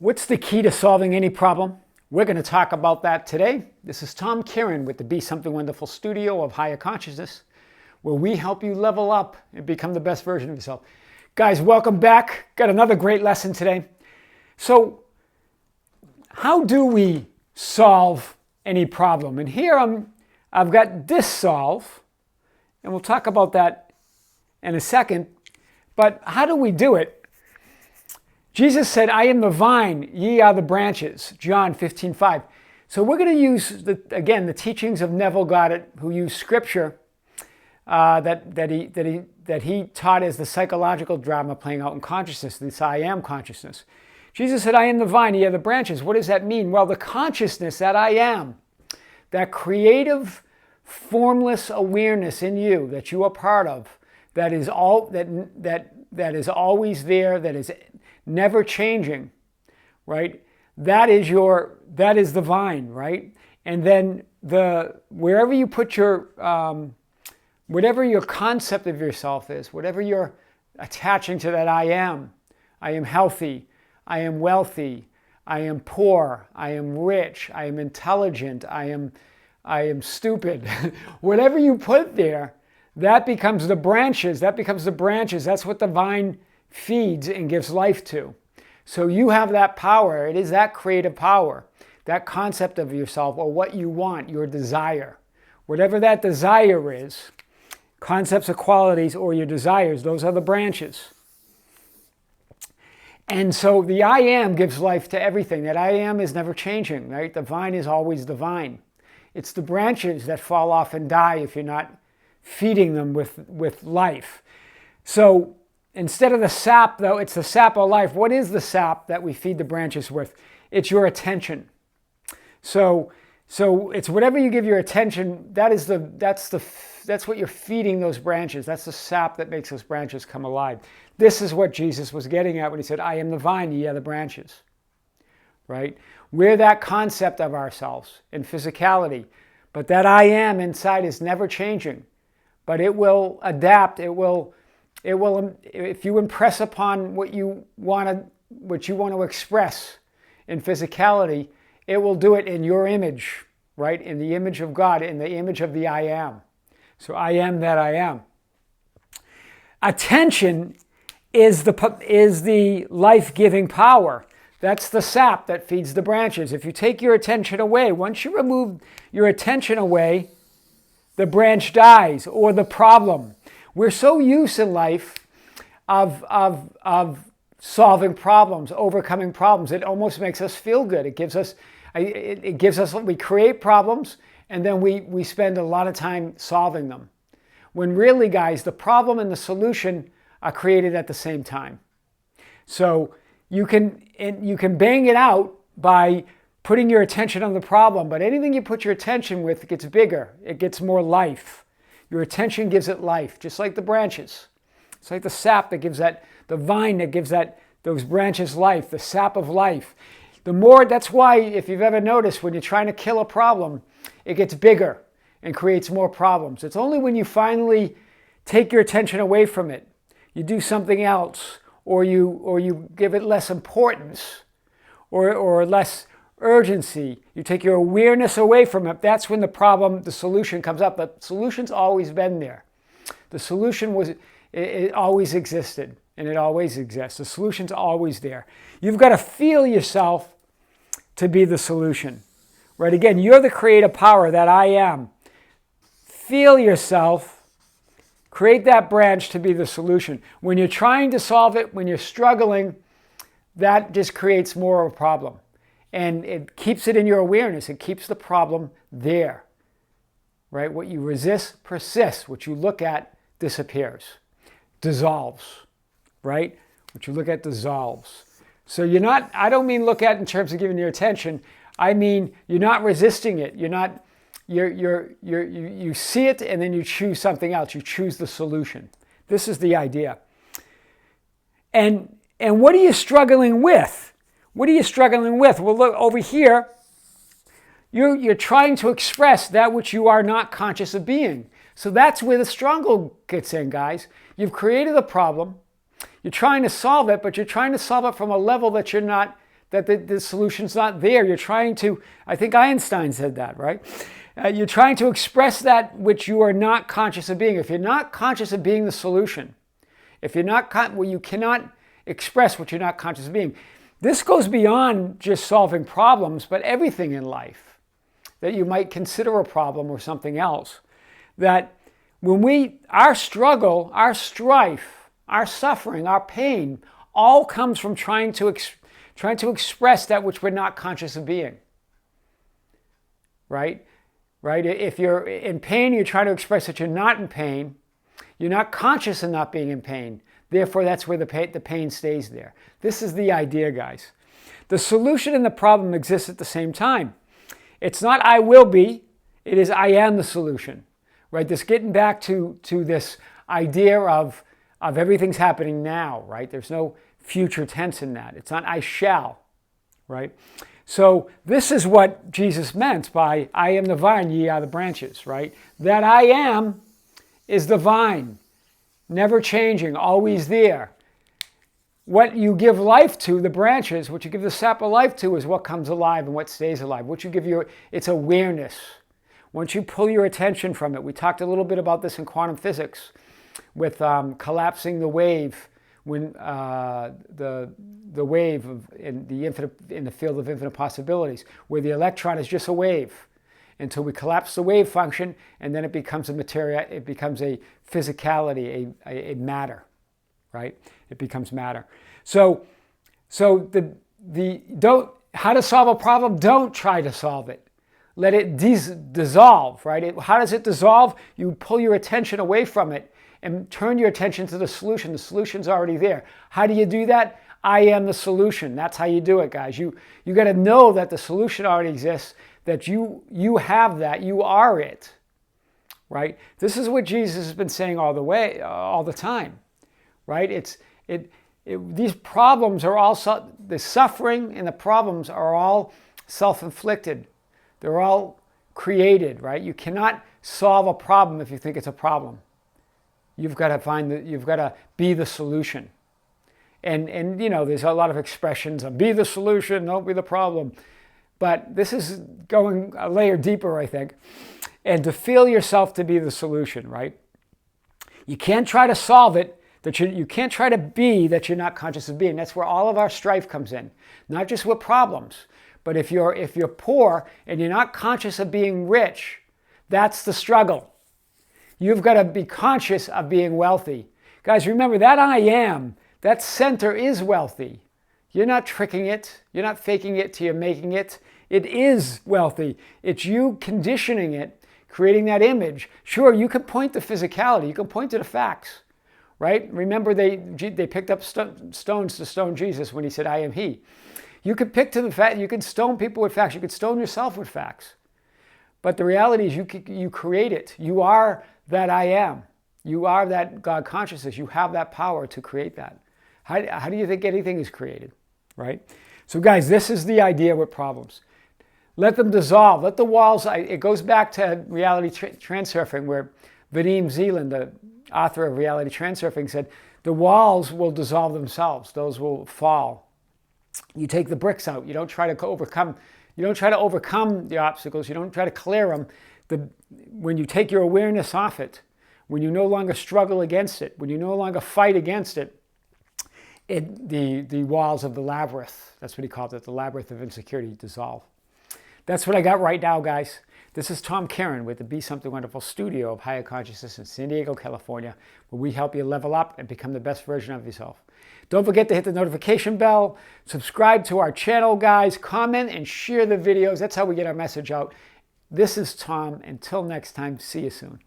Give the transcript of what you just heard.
What's the key to solving any problem? We're going to talk about that today. This is Tom Kieran with the Be Something Wonderful studio of Higher Consciousness, where we help you level up and become the best version of yourself. Guys, welcome back. Got another great lesson today. So, how do we solve any problem? And here I've got dissolve, and we'll talk about that in a second. But how do we do it? Jesus said, I am the vine, ye are the branches, John 15:5. So we're going to use, the teachings of Neville Goddard, who used scripture that he taught as the psychological drama playing out in consciousness, this I am consciousness. Jesus said, I am the vine, ye are the branches. What does that mean? Well, the consciousness that I am, that creative, formless awareness in you that you are part of, that is is always there, that is never changing, right? That is the vine, right? And then wherever you put your whatever your concept of yourself is, whatever you're attaching to that I am healthy, I am wealthy, I am poor, I am rich, I am intelligent, I am stupid. Whatever you put there, that becomes the branches. That's what the vine feeds and gives life to. So you have that power. It is that creative power, that concept of yourself or what you want, your desire. Whatever that desire is, concepts or qualities or your desires, those are the branches. And so the I am gives life to everything. That I am is never changing, right? The vine is always the vine. It's the branches that fall off and die if you're not feeding them with life. So instead of the sap, though, it's the sap of life. What is the sap that we feed the branches with? It's your attention. So it's whatever you give your attention, that's what you're feeding those branches. That's the sap that makes those branches come alive. This is what Jesus was getting at when he said, I am the vine, ye are the branches. Right? We're that concept of ourselves in physicality. But that I am inside is never changing. But it will adapt. It will, if you impress upon what you want to express in physicality, it will do it in your image, right? In the image of God, in the image of the I am. So I am that I am. Attention is the life-giving power. That's the sap that feeds the branches. If you take your attention away, once you remove your attention away, the branch dies, or the problem. We're so used in life of solving problems, overcoming problems. It almost makes us feel good. It gives us, we create problems, and then we spend a lot of time solving them. When really, guys, the problem and the solution are created at the same time. So you can bang it out by putting your attention on the problem, but anything you put your attention with gets bigger. It gets more life. Your attention gives it life, just like the branches. It's like the sap that gives the vine that gives those branches life, the sap of life. That's why, if you've ever noticed, when you're trying to kill a problem, it gets bigger and creates more problems. It's only when you finally take your attention away from it, you do something else, or you give it less importance, or less urgency, you take your awareness away from it, that's when the solution comes up. The solution's always been there. The solution it always existed, and it always exists. The solution's always there. You've got to feel yourself to be the solution. Right? Again, you're the creative power that I am. Feel yourself, create that branch to be the solution. When you're trying to solve it, when you're struggling, that just creates more of a problem. And it keeps it in your awareness. It keeps the problem there, right? What you resist persists. What you look at disappears, dissolves, right? What you look at dissolves. So I don't mean look at in terms of giving your attention. I mean, you're not resisting it. You see it and then you choose something else. You choose the solution. This is the idea. And what are you struggling with? What are you struggling with? Well, look over here. You're trying to express that which you are not conscious of being. So that's where the struggle gets in, guys. You've created a problem. You're trying to solve it, but you're trying to solve it from a level that that the solution's not there. You're trying to, I think Einstein said that, right? You're trying to express that which you are not conscious of being. If you're not conscious of being the solution, if you're not, well, you cannot express what you're not conscious of being. This goes beyond just solving problems, but everything in life that you might consider a problem or something else. That when our struggle, our strife, our suffering, our pain, all comes from trying to express that which we're not conscious of being. Right? Right? If you're in pain, you're trying to express that you're not in pain. You're not conscious of not being in pain. Therefore, that's where the pain stays there. This is the idea, guys. The solution and the problem exist at the same time. It's not I will be, it is I am the solution. Right? This getting back to this idea of everything's happening now, right? There's no future tense in that. It's not I shall, right? So this is what Jesus meant by I am the vine, ye are the branches, right? That I am is the vine, never changing, always there. What you give life to, the branches, what you give the sap of life to is what comes alive and what stays alive. What you give it's awareness. Once you pull your attention from it, we talked a little bit about this in quantum physics with collapsing the wave when the wave in the field of infinite possibilities, where the electron is just a wave, until we collapse the wave function, and then it becomes a materia, it becomes a physicality, a matter, right? It becomes matter. So how to solve a problem? Don't try to solve it. Let it dissolve, right? How does it dissolve? You pull your attention away from it and turn your attention to the solution. The solution's already there. How do you do that? I am the solution. That's how you do it, guys. You got to know that the solution already exists, that you have that, you are it, right? This is what Jesus has been saying all the time, right? These problems are all, the suffering and the problems are all self-inflicted. They're all created, right? You cannot solve a problem if you think it's a problem. You've got to be the solution. And you know, there's a lot of expressions of be the solution, don't be the problem. But this is going a layer deeper, I think. And to feel yourself to be the solution, right? You can't try to solve it, you can't try to be that you're not conscious of being. That's where all of our strife comes in. Not just with problems, but if you're poor and you're not conscious of being rich, that's the struggle. You've got to be conscious of being wealthy. Guys, remember that I am, that center is wealthy. You're not tricking it. You're not faking it till you're making it. It is wealthy. It's you conditioning it, creating that image. Sure, you can point to physicality. You can point to the facts, right? Remember they picked up stones to stone Jesus when he said, I am he. You could pick to the fact, you could stone people with facts. You could stone yourself with facts. But the reality is you create it. You are that I am. You are that God consciousness. You have that power to create that. How do you think anything is created, right? So guys, this is the idea with problems. Let them dissolve. Let the walls, it goes back to reality transurfing, where Vadim Zeland, the author of Reality Transurfing, said, the walls will dissolve themselves. Those will fall. You take the bricks out. You don't try to overcome the obstacles. You don't try to clear them. When you take your awareness off it, when you no longer struggle against it, when you no longer fight against it, the walls of the labyrinth, that's what he called it, the labyrinth of insecurity, dissolve. That's what I got right now, guys. This is Tom Karen with the Be Something Wonderful studio of Higher Consciousness in San Diego, California, where we help you level up and become the best version of yourself. Don't forget to hit the notification bell, subscribe to our channel, guys, comment and share the videos. That's how we get our message out. This is Tom. Until next time, see you soon.